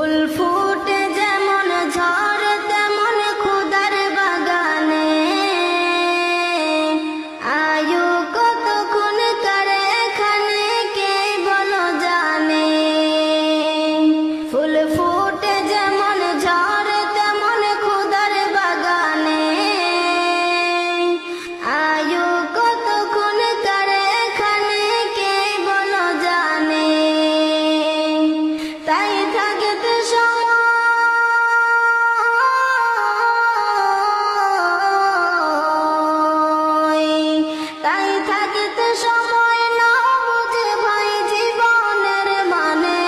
ফুল ফুটে যেমন ঝড় তেমন খুদার বাগানে, আয়ু কতক্ষণ কারে এখানে কে বলো জানে। ফুল ফুটে যেমন ঝড় তেমন খুদার বাগানে, আয়ু কতক্ষণ কারে এখানে কে বলো জানে। তাই থাকতে সময় না বুঝে ভাই জীবনের মানে,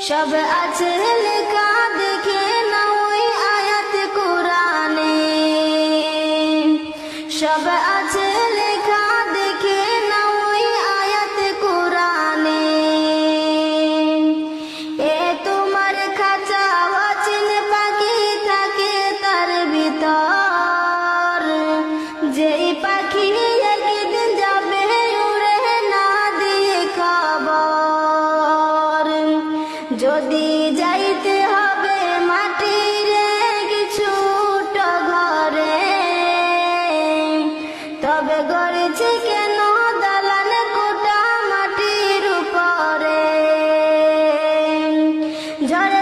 সব আছে লেখা দেখে না ওই আয়াত কোরআনে। সব আছে লেখা দেখে না ওই আয়াত কোরআনে। এ তোমার খাঁচা অচিন পাখি থাকে তার ভিতর, যেই পাখি একদিন যাবে উড়ে না দিয়ে খবর। যদি যাইতে হবে মাটির কিছুট ঘরে, তবে গড়েছি কেন দালান কোটা মাটির উপরে। ঝড়ে